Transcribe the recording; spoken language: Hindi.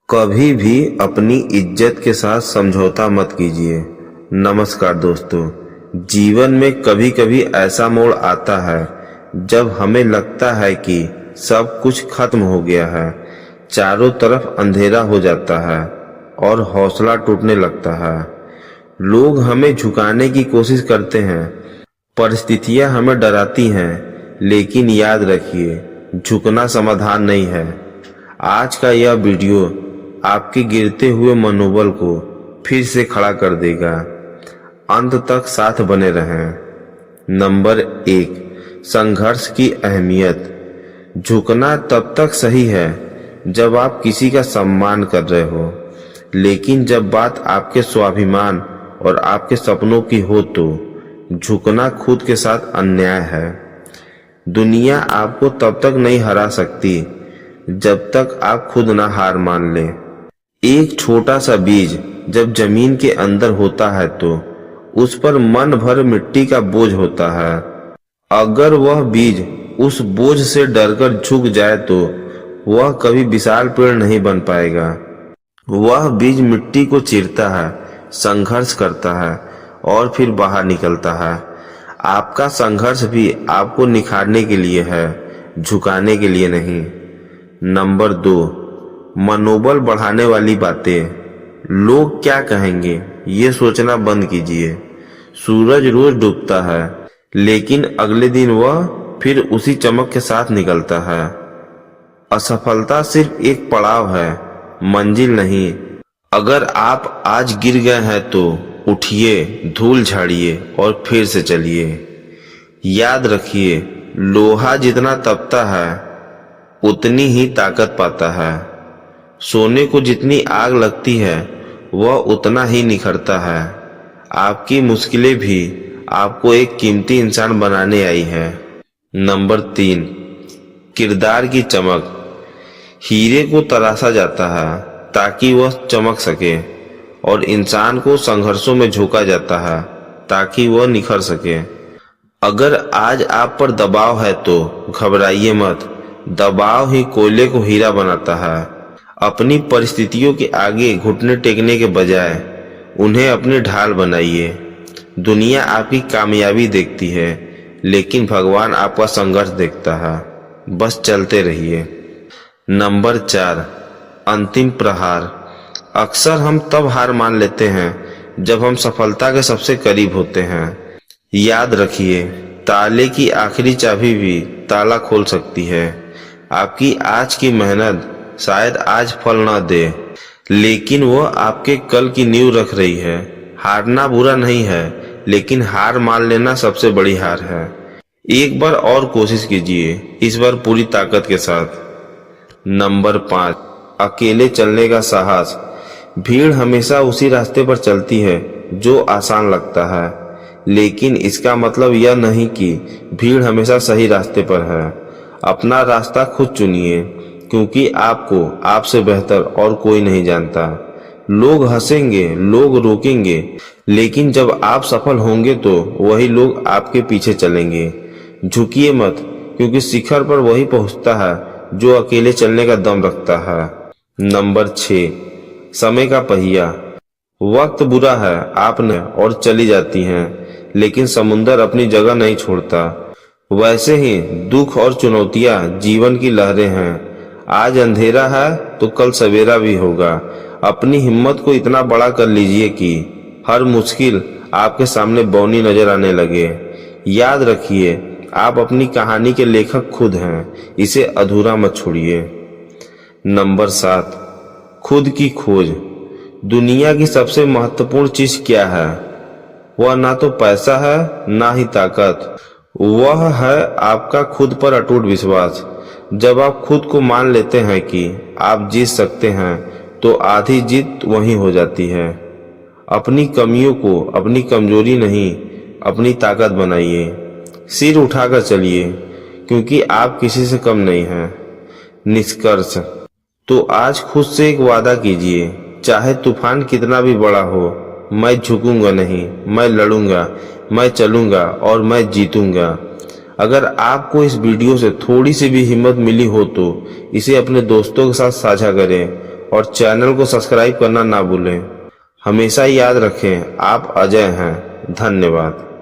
कभी भी अपनी इज्जत के साथ समझौता मत कीजिए। नमस्कार दोस्तों, जीवन में कभी कभी ऐसा मोड़ आता है जब हमें लगता है कि सब कुछ खत्म हो गया है, चारों तरफ अंधेरा हो जाता है और हौसला टूटने लगता है। लोग हमें झुकाने की कोशिश करते हैं, परिस्थितियां हमें डराती हैं, लेकिन याद रखिए, झुकना समाधान नहीं है। आज का यह वीडियो आपके गिरते हुए मनोबल को फिर से खड़ा कर देगा। अंत तक साथ बने रहें। नंबर 1, संघर्ष की अहमियत। झुकना तब तक सही है जब आप किसी का सम्मान कर रहे हो, लेकिन जब बात आपके स्वाभिमान और आपके सपनों की हो तो झुकना खुद के साथ अन्याय है। दुनिया आपको तब तक नहीं हरा सकती जब तक आप खुद ना हार मान लें। एक छोटा सा बीज जब जमीन के अंदर होता है तो उस पर मन भर मिट्टी का बोझ होता है। अगर वह बीज उस बोझ से डरकर झुक जाए तो वह कभी विशाल पेड़ नहीं बन पाएगा। वह बीज मिट्टी को चीरता है, संघर्ष करता है और फिर बाहर निकलता है। आपका संघर्ष भी आपको निखारने के लिए है, झुकाने के लिए नहीं। नंबर 2, मनोबल बढ़ाने वाली बातें। लोग क्या कहेंगे ये सोचना बंद कीजिए। सूरज रोज डूबता है, लेकिन अगले दिन वह फिर उसी चमक के साथ निकलता है। असफलता सिर्फ एक पड़ाव है, मंजिल नहीं। अगर आप आज गिर गए हैं तो उठिए, धूल झाड़िए और फिर से चलिए। याद रखिए, लोहा जितना तपता है उतनी ही ताकत पाता है। सोने को जितनी आग लगती है वह उतना ही निखरता है। आपकी मुश्किलें भी आपको एक कीमती इंसान बनाने आई है। नंबर 3, किरदार की चमक। हीरे को तराशा जाता है ताकि वह चमक सके, और इंसान को संघर्षों में झोंका जाता है ताकि वह निखर सके। अगर आज आप पर दबाव है तो घबराइए मत। दबाव ही कोयले को हीरा बनाता है। अपनी परिस्थितियों के आगे घुटने टेकने के बजाय उन्हें अपनी ढाल बनाइए। दुनिया आपकी कामयाबी देखती है, लेकिन भगवान आपका संघर्ष देखता है। बस चलते रहिए। नंबर 4, अंतिम प्रहार। अक्सर हम तब हार मान लेते हैं जब हम सफलता के सबसे करीब होते हैं। याद रखिए, ताले की आखिरी चाबी भी ताला खोल सकती है। आपकी आज की मेहनत शायद आज फल न दे, लेकिन वह आपके कल की नींव रख रही है। हारना बुरा नहीं है, लेकिन हार मान लेना सबसे बड़ी हार है। एक बार और कोशिश कीजिए, इस बार पूरी ताकत के साथ। नंबर 5, अकेले चलने का साहस। भीड़ हमेशा उसी रास्ते पर चलती है जो आसान लगता है, लेकिन इसका मतलब यह नहीं कि भीड़ हमेशा सही रास्ते पर है। अपना रास्ता खुद चुनिए, क्योंकि आपको आपसे बेहतर और कोई नहीं जानता। लोग हंसेंगे, लोग रोकेंगे, लेकिन जब आप सफल होंगे तो वही लोग आपके पीछे चलेंगे। झुकिए मत, क्योंकि शिखर पर वही पहुंचता है जो अकेले चलने का दम रखता है। नंबर 6, समय का पहिया। वक्त बुरा है आपने और चली जाती हैं, लेकिन समुंदर अपनी जगह नहीं छोड़ता। वैसे ही दुख और चुनौतियां जीवन की लहरें हैं। आज अंधेरा है तो कल सवेरा भी होगा। अपनी हिम्मत को इतना बड़ा कर लीजिए कि हर मुश्किल आपके सामने बौनी नजर आने लगे। याद रखिए, आप अपनी कहानी के लेखक खुद हैं, इसे अधूरा मत छोड़िए। नंबर 7, खुद की खोज। दुनिया की सबसे महत्वपूर्ण चीज क्या है? वह ना तो पैसा है, ना ही ताकत। वह है आपका खुद पर अटूट विश्वास। जब आप खुद को मान लेते हैं कि आप जीत सकते हैं तो आधी जीत वहीं हो जाती है। अपनी कमियों को अपनी कमजोरी नहीं, अपनी ताकत बनाइए। सिर उठाकर चलिए, क्योंकि आप किसी से कम नहीं हैं। निष्कर्ष, तो आज खुद से एक वादा कीजिए, चाहे तूफान कितना भी बड़ा हो, मैं झुकूंगा नहीं, मैं लड़ूंगा, मैं चलूंगा और मैं जीतूंगा। अगर आपको इस वीडियो से थोड़ी सी भी हिम्मत मिली हो तो इसे अपने दोस्तों के साथ साझा करें और चैनल को सब्सक्राइब करना ना भूलें। हमेशा याद रखें, आप अजय हैं। धन्यवाद।